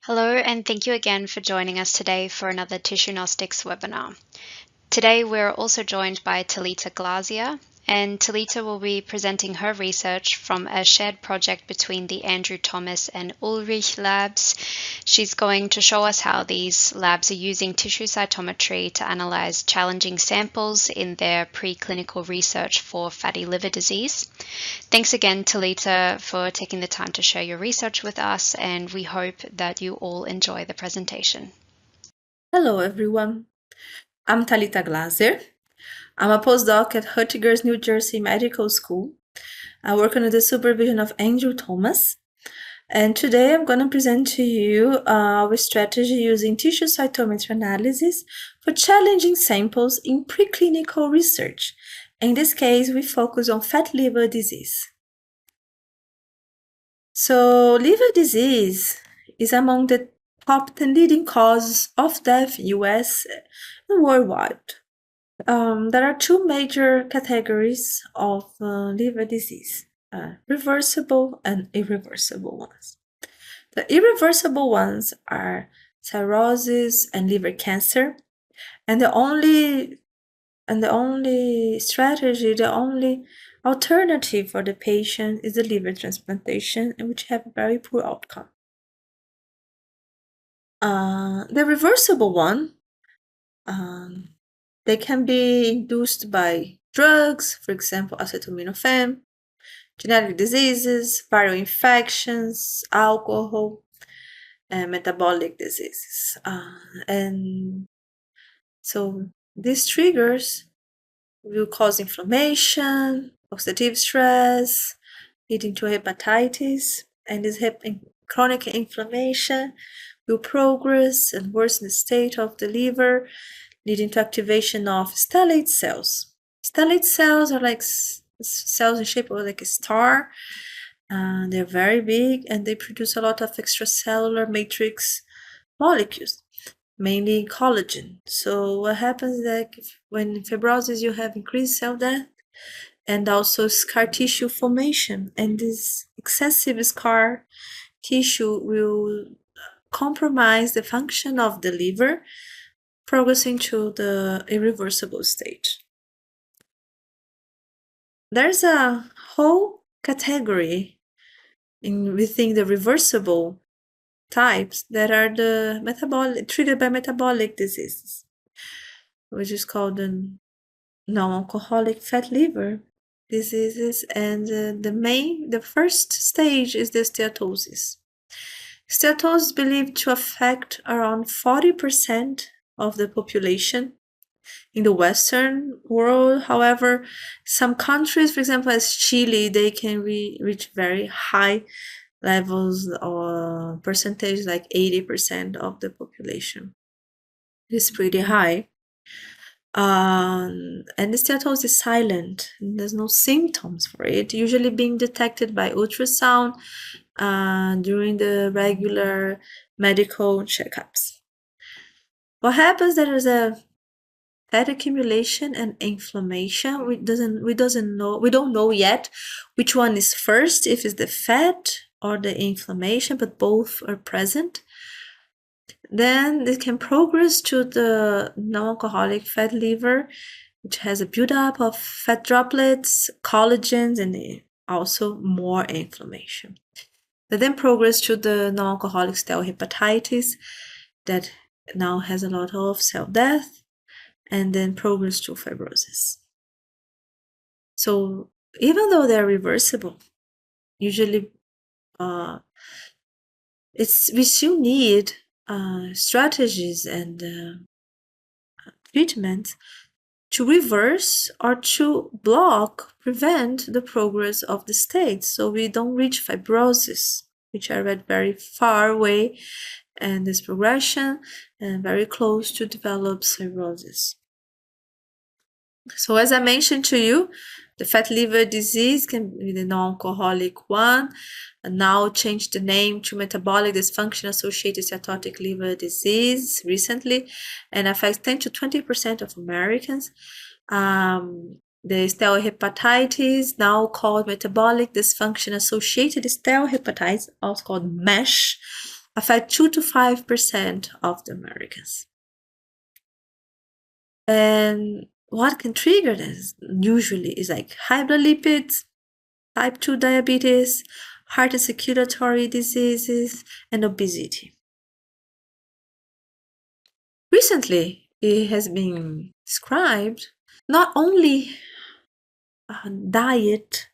Hello, and thank you again for joining us today for another TissueGnostics webinar. Today we're also joined by Talita Glaser, and Talita will be presenting her research from a shared project between the Andrew Thomas and Ulrich labs. She's going to show us how these labs are using tissue cytometry to analyze challenging samples in their preclinical research for fatty liver disease. Thanks again, Talita, for taking the time to share your research with us, and we hope that you all enjoy the presentation. Hello, everyone. I'm Talita Glaser. I'm a postdoc at Rutgers, New Jersey Medical School. I work under the supervision of Andrew Thomas. And today I'm going to present to you our strategy using tissue cytometry analysis for challenging samples in preclinical research. In this case, we focus on fat liver disease. So liver disease is among the top 10 leading causes of death in US and worldwide. There are two major categories of liver disease, reversible and irreversible ones. The irreversible ones are cirrhosis and liver cancer, and the only strategy, the only alternative for the patient is the liver transplantation, which have a very poor outcome. The reversible one, they can be induced by drugs, for example, acetaminophen, genetic diseases, viral infections, alcohol, and metabolic diseases. And so these triggers will cause inflammation, oxidative stress, leading to hepatitis, and this chronic inflammation will progress and worsen the state of the liver, leading to activation of stellate cells. Stellate cells are like cells in shape of like a star. They're very big and they produce a lot of extracellular matrix molecules, mainly collagen. So what happens is that when fibrosis, you have increased cell death and also scar tissue formation. And this excessive scar tissue will compromise the function of the liver, progressing to the irreversible stage. There's a whole category within the reversible types that are the triggered by metabolic diseases, which is called the non-alcoholic fat liver diseases, and the first stage is the steatosis. Steatosis is believed to affect around 40% of the population in the Western world. However, some countries, for example, as Chile, they can reach very high levels or percentage, like 80% of the population. It's pretty high. And the steatosis is silent. There's no symptoms for it, usually being detected by ultrasound during the regular medical checkups. What happens, there is a fat accumulation and inflammation. We don't know yet which one is first, if it's the fat or the inflammation, but both are present. Then it can progress to the non-alcoholic fat liver, which has a buildup of fat droplets, collagens, and also more inflammation. But then progress to the non-alcoholic steatohepatitis that now has a lot of cell death, and then progress to fibrosis. So even though they're reversible, usually we still need strategies and treatments to reverse or to prevent the progress of the state, so we don't reach fibrosis, which are very far away and this progression and very close to develop cirrhosis. So as I mentioned to you, the fat liver disease can be the non-alcoholic one, and now changed the name to metabolic dysfunction associated steatotic liver disease recently, and affects 10 to 20% of Americans. The steatohepatitis, now called metabolic dysfunction associated steatohepatitis, also called MASH, affect 2 to 5% of the Americans. And what can trigger this usually is like high blood lipids, type 2 diabetes, heart and circulatory diseases, and obesity. Recently, it has been described not only diet,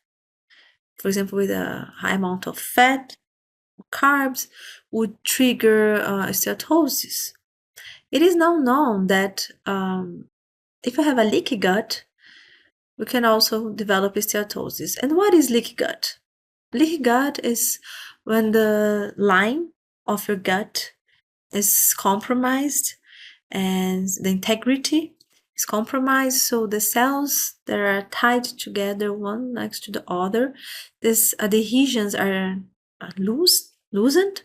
for example, with a high amount of fat, carbs, would trigger steatosis. It is now known that if you have a leaky gut, you can also develop steatosis. And what is leaky gut? Leaky gut is when the line of your gut is compromised and the integrity is compromised, so the cells that are tied together one next to the other, these adhesions are loosened,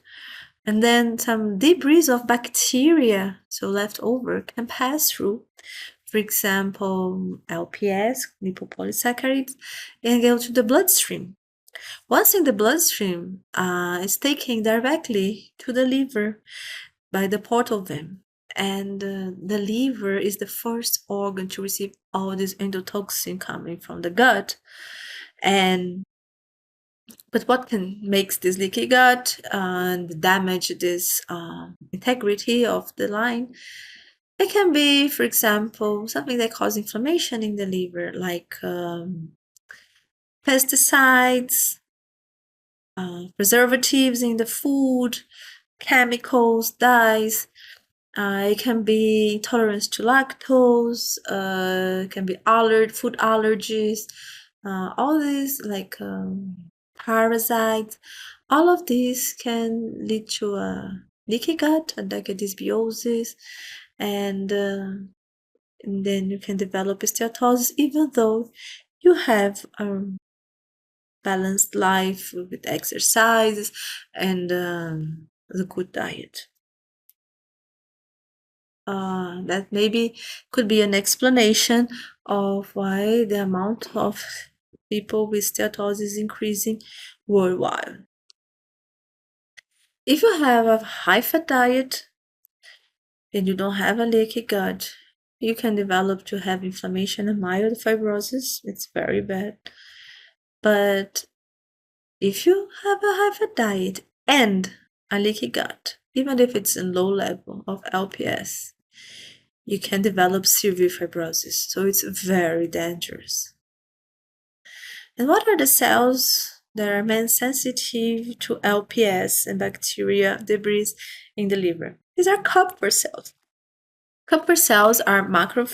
and then some debris of bacteria, so left over, can pass through, for example, LPS, lipopolysaccharides, and go to the bloodstream. Once in the bloodstream, it's taken directly to the liver by the portal vein. And the liver is the first organ to receive all this endotoxin coming from the gut. But what can make this leaky gut and damage this integrity of the line? It can be, for example, something that causes inflammation in the liver, like pesticides, preservatives in the food, chemicals, dyes. It can be intolerance to lactose, it can be food allergies, all these like parasites. All of these can lead to a leaky gut, a dysbiosis, and then you can develop steatosis even though you have a balanced life with exercise and a good diet. That maybe could be an explanation of why the amount of people with steatosis is increasing worldwide. If you have a high-fat diet and you don't have a leaky gut, you can develop to have inflammation and mild fibrosis. It's very bad. But if you have a high-fat diet and a leaky gut, even if it's in low level of LPS, you can develop severe fibrosis. So it's very dangerous. And what are the cells that are most sensitive to LPS and bacteria debris in the liver? These are Kupffer cells. Kupffer cells are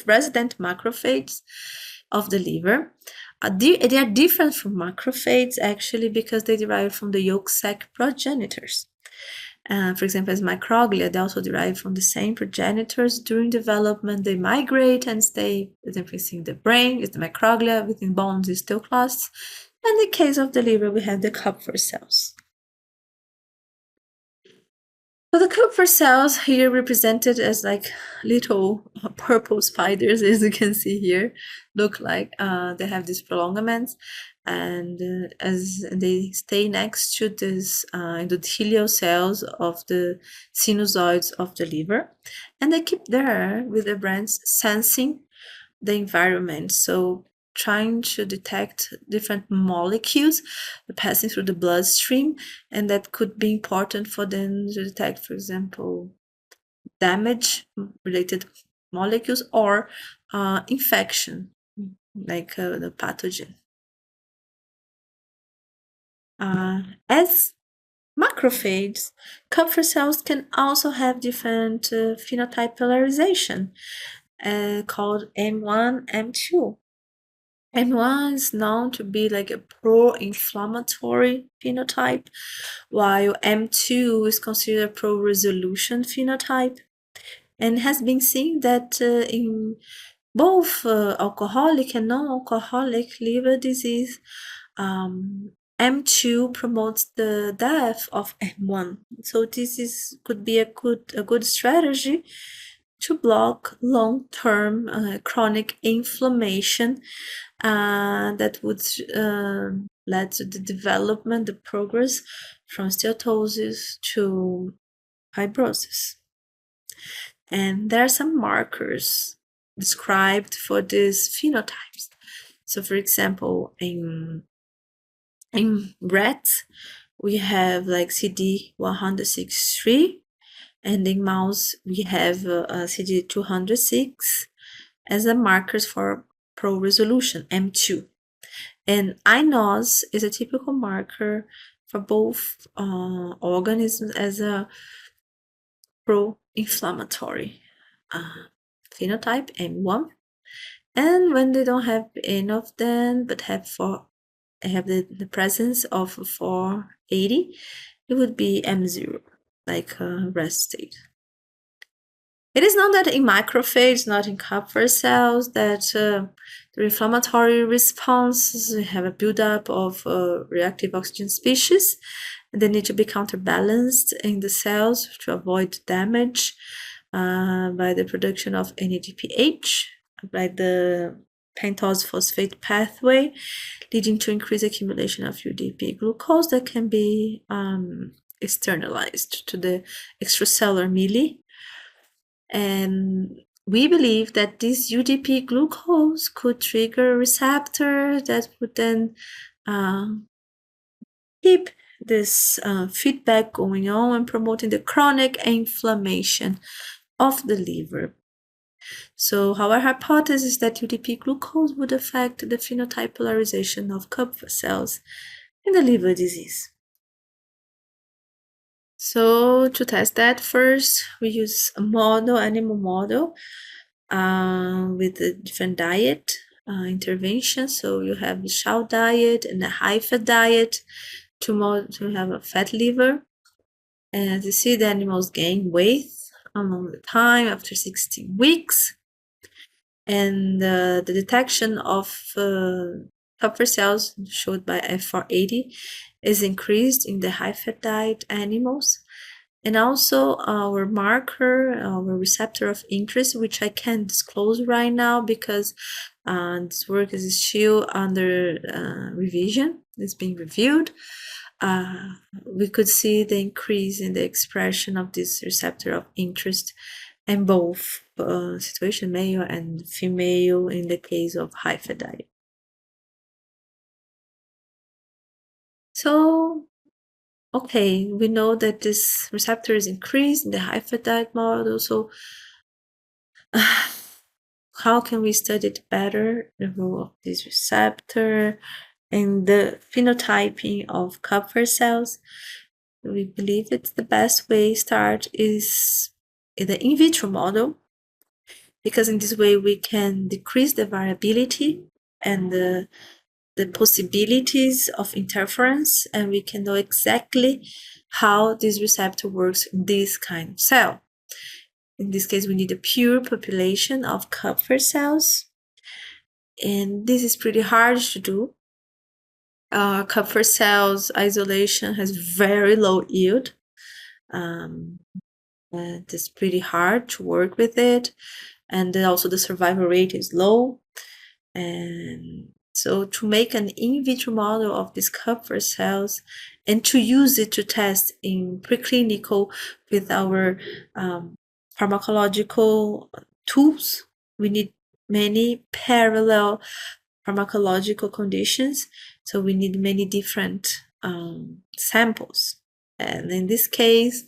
resident macrophages of the liver. They are different from macrophages actually because they derive from the yolk sac progenitors. For example, as microglia, they also derive from the same progenitors. During development, they migrate and stay, for example, in the brain is the microglia, within bones is osteoclasts. And in the case of the liver, we have the Kupffer cells. So the Kupffer cells here represented as like little purple spiders, as you can see here, look like they have these prolongaments, and as they stay next to these endothelial cells of the sinusoids of the liver, and they keep there with the brains sensing the environment. So trying to detect different molecules passing through the bloodstream, and that could be important for them to detect, for example, damage related molecules or infection, like the pathogen. As macrophages, Kupffer cells can also have different phenotype polarization called M1, M2. M1 is known to be like a pro-inflammatory phenotype, while M2 is considered a pro-resolution phenotype, and has been seen that in both alcoholic and non-alcoholic liver disease, M2 promotes the death of M1. So this could be a good strategy to block long-term chronic inflammation that would lead to the development, the progress from steatosis to fibrosis. And there are some markers described for these phenotypes. So, for example, in rats, we have like CD163, and in mouse, we have CD206 as a markers for pro-resolution, M2. And iNOS is a typical marker for both organisms as a pro-inflammatory phenotype, M1. And when they don't have any of them, but have the presence of 480, it would be M0, like rest state. It is known that in macrophages, not in Kupffer cells, that the inflammatory responses have a buildup of reactive oxygen species. They need to be counterbalanced in the cells to avoid damage by the production of NADPH, by the pentose phosphate pathway, leading to increased accumulation of UDP-glucose that can be externalized to the extracellular melee. And we believe that this UDP-glucose could trigger a receptor that would then keep this feedback going on and promoting the chronic inflammation of the liver. So our hypothesis is that UDP-glucose would affect the phenotype polarization of Kupffer cells in the liver disease. So to test that, first we use a animal model with a different diet intervention. So you have the chow diet and the high-fat diet to have a fat liver. And as you see, the animals gain weight along the time after 16 weeks. And the detection of Kupffer cells showed by F480 is increased in the high-fat diet animals. And also our marker, our receptor of interest, which I can't disclose right now because this work is still under revision. It's being reviewed. We could see the increase in the expression of this receptor of interest in both situation, male and female, in the case of high-fat diet. So, okay, we know that this receptor is increased in the high-fat diet model. So, how can we study it better, the role of this receptor and the phenotyping of Kupffer cells? We believe it's the best way to start is in the in vitro model, because in this way we can decrease the variability and the possibilities of interference, and we can know exactly how this receptor works in this kind of cell. In this case, we need a pure population of Kupffer cells, and this is pretty hard to do. Kupffer cells isolation has very low yield. It's pretty hard to work with it, and then also the survival rate is low. And so to make an in vitro model of these Kupffer cells and to use it to test in preclinical with our pharmacological tools, we need many parallel pharmacological conditions. So we need many different samples. And in this case,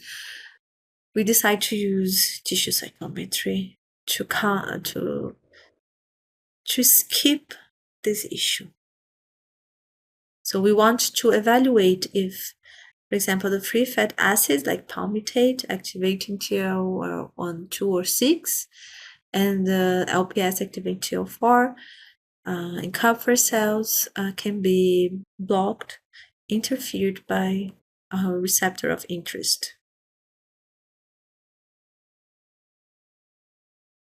we decide to use tissue cytometry to skip this issue. So we want to evaluate if, for example, the free fat acids like palmitate activating TL1, 2, or 6, and the LPS activating TL4 in Kupffer cells can be blocked, interfered by a receptor of interest.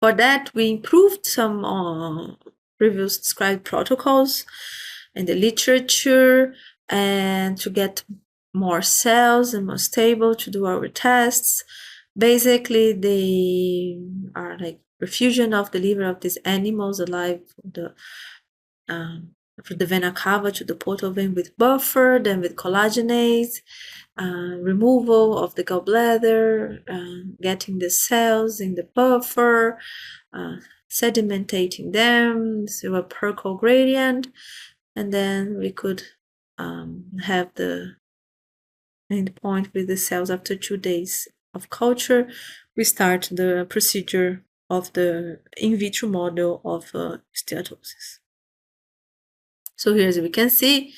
For that, we improved some previous described protocols in the literature, and to get more cells and more stable to do our tests. Basically, they are like perfusion of the liver of these animals alive, the from the vena cava to the portal vein with buffer, then with collagenase, removal of the gallbladder, getting the cells in the buffer, sedimentating them through a Perkel gradient, and then we could have the endpoint with the cells after 2 days of culture. We start the procedure of the in vitro model of steatosis. So here, as we can see,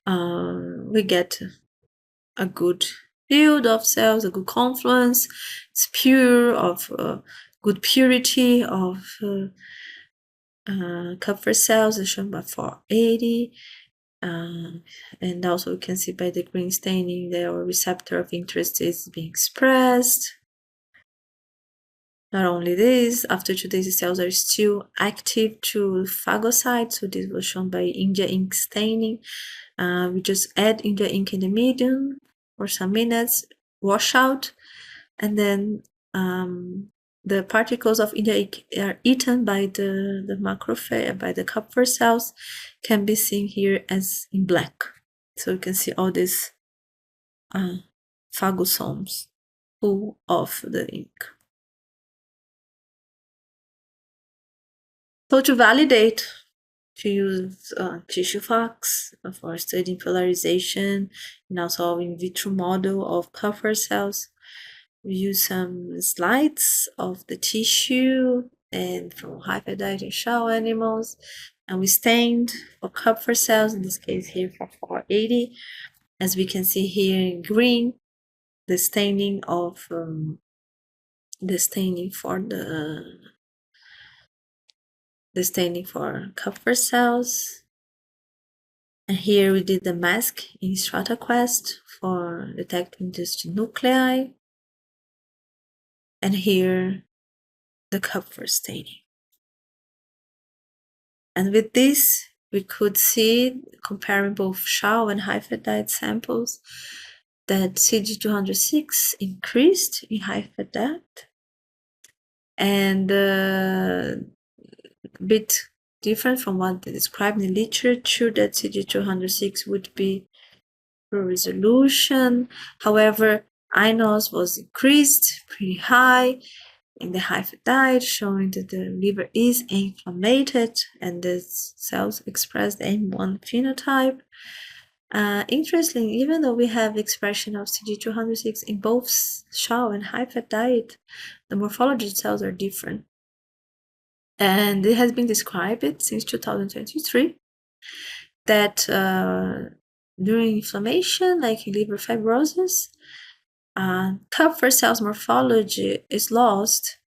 we get a good field of cells, a good confluence. It's pure, of good purity of Kupffer cells, as shown by 480. And also we can see by the green staining that our receptor of interest is being expressed. Not only this, after 2 days the cells are still active to phagocytes, so this was shown by India ink staining. We just add India ink in the medium for some minutes, wash out, and then the particles of India ink are eaten by the macrophage, by the Kupffer cells, can be seen here as in black. So you can see all these phagosomes full of the ink. So to validate, to use TissueFAXS for studying polarization and also in vitro model of Kupffer cells, we use some slides of the tissue and from hyperdiet shell animals, and we stained for Kupffer cells, in this case here for 480. As we can see here in green, the staining of the staining for Kupffer cells. And here we did the mask in StrataQuest for detecting induced nuclei. And here the Kupffer staining. And with this, we could see, comparing both shell and high-fat samples, that CG206 increased in high-fat diet, and a bit different from what they described in the literature, that CG206 would be for resolution. However, iNOS was increased pretty high in the high-fat diet, showing that the liver is inflamed and the cells express the M1 phenotype. Interestingly, even though we have expression of CG206 in both shell and high-fat diet, the morphology of cells are different. And it has been described since 2023 that during inflammation, like in liver fibrosis, Kupffer cells morphology is lost,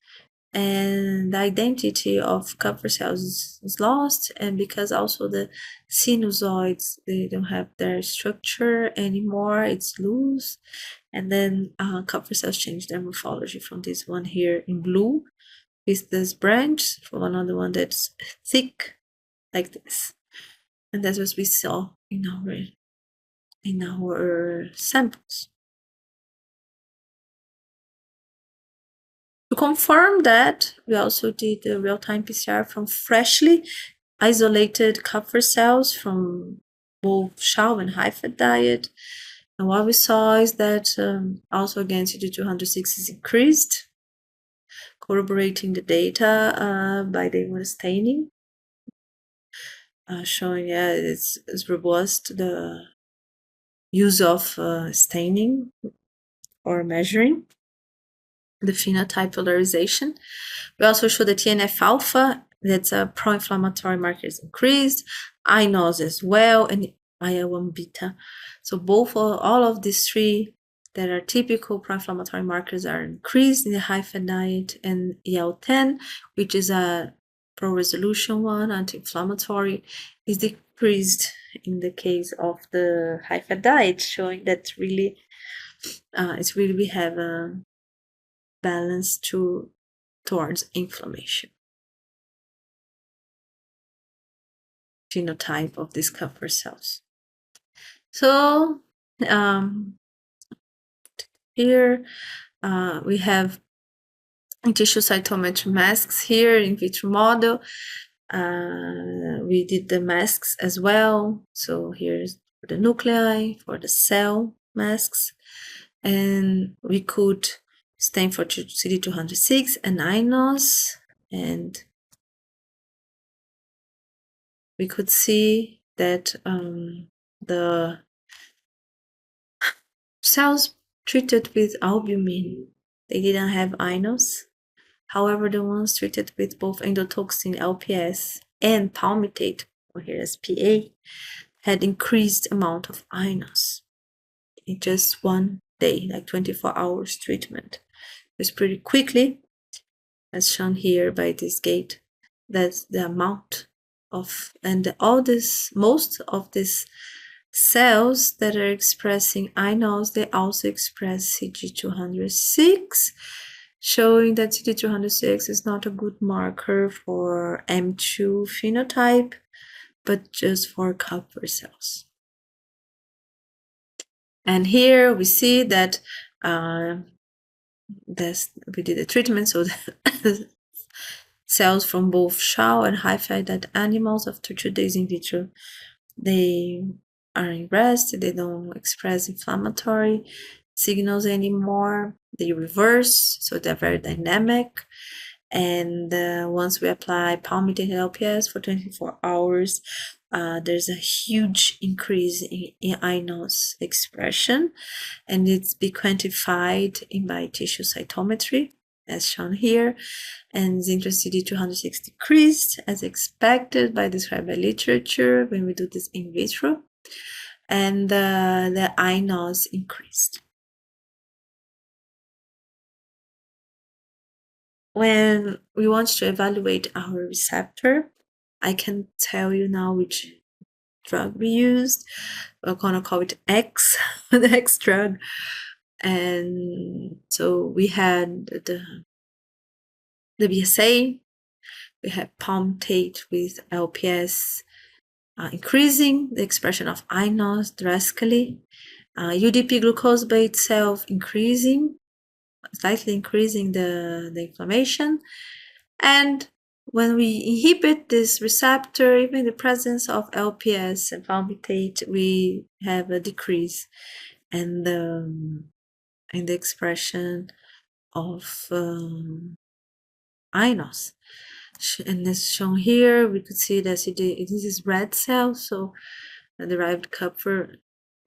and the identity of Kupffer cells is lost, and because also the sinusoids, they don't have their structure anymore, it's loose, and then Kupffer cells change their morphology from this one here in blue with this branch from another one that's thick like this, and that's what we saw in our samples. To confirm that, we also did a real-time PCR from freshly isolated Kupffer cells from both shell and high-fat diet. And what we saw is that also again CG206 is increased, corroborating the data by the M1 staining, showing it's robust, the use of staining or measuring the phenotype polarization. We also show the TNF-alpha, that's a pro-inflammatory marker, is increased, iNOS as well, and IL-1 beta. So all of these three that are typical pro-inflammatory markers are increased in the high-fat diet, and IL-10, which is a pro-resolution one, anti-inflammatory, is decreased in the case of the high-fat diet, showing that really we have a balance towards inflammation. Phenotype of these Kupffer cells. So here we have tissue cytometry masks here in vitro model. We did the masks as well. So here's for the nuclei, for the cell masks. And we could stain for CD206 and inos, and we could see that the cells treated with albumin, they didn't have inos. However, the ones treated with both endotoxin LPS and palmitate, or here as PA, had increased amount of inos in just one day, like 24 hours treatment. It's pretty quickly, as shown here by this gate. That's the amount of, and most of these cells that are expressing inos, they also express CD206, showing that CD206 is not a good marker for M2 phenotype, but just for Kupffer cells. And here we see that we did a treatment, so the cells from both shell and high-fed animals after 2 days in vitro, they are in rest, they don't express inflammatory signals anymore, they reverse, so they're very dynamic. And once we apply palmitate LPS for 24 hours, there's a huge increase in inos expression, and it's be quantified by tissue cytometry, as shown here. And zinc CD206 decreased as expected by described by literature when we do this in vitro, and the inos increased. When we want to evaluate our receptor, I can tell you now which drug we used. We're gonna call it X, the X drug. And so we had the BSA, we had palmitate with LPS increasing the expression of inos drastically, UDP-glucose by itself increasing, slightly increasing the inflammation. And when we inhibit this receptor, even in the presence of LPS and palmitate, we have a decrease in the expression of inos. And as shown here, we could see that this is red cells, so derived Kupffer,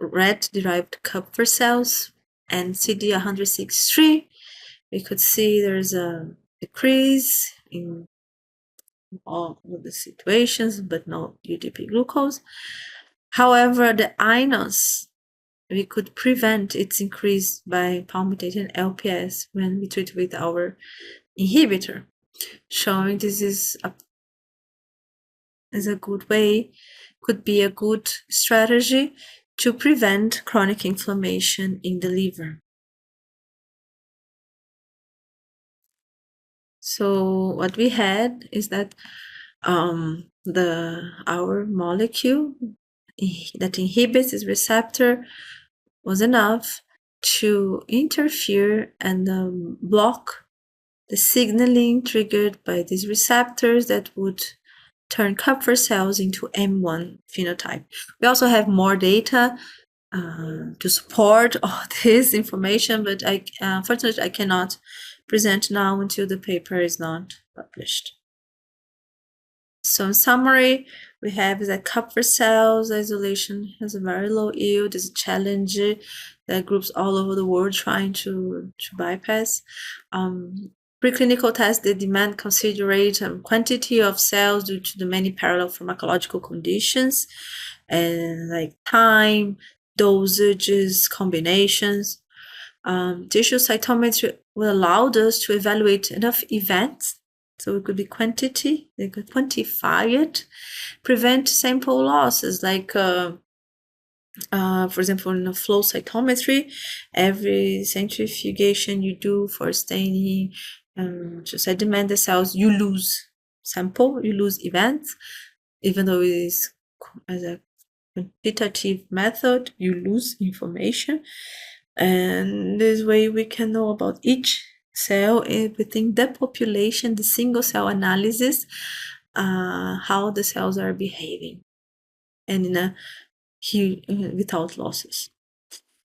red derived Kupffer cells, and CD163. We could see there's a decrease in all of the situations, but no UDP-glucose. However, the inos, we could prevent its increase by palmitate and LPS when we treat with our inhibitor, showing this is a good way, could be a good strategy to prevent chronic inflammation in the liver. So what we had is that our molecule that inhibits this receptor was enough to interfere and block the signaling triggered by these receptors that would turn Kupffer cells into M1 phenotype. We also have more data to support all this information, but unfortunately I cannot present now until the paper is not published. So in summary, we have that Kupffer cells isolation has a very low yield, is a challenge that groups all over the world trying to bypass. Preclinical tests, they demand considerate quantity of cells due to the many parallel pharmacological conditions, and like time, dosages, combinations. Tissue cytometry will allow us to evaluate enough events, so it could be quantity, they could quantify it, prevent sample losses, like for example, in a flow cytometry, every centrifugation you do for staining to sediment the cells, you lose sample, you lose events, even though it is as a quantitative method, you lose information. And this way we can know about each cell within the population, the single cell analysis how the cells are behaving and without losses.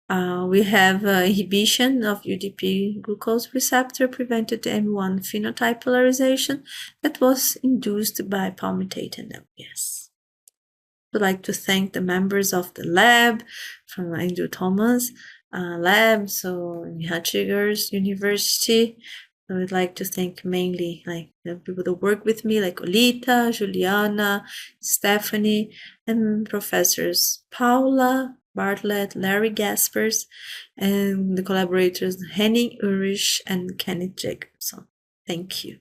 We have inhibition of UDP-glucose receptor prevented the M1 phenotype polarization that was induced by palmitate and LPS. I'd like to thank the members of the lab from Andrew Thomas lab, so in Rutgers University. I would like to thank mainly the people that work with me, like Olita, Juliana, Stephanie, and professors Paula, Bartlett, Larry Gaspers, and the collaborators Henning Ulrich and Kenneth Jacobson. Thank you.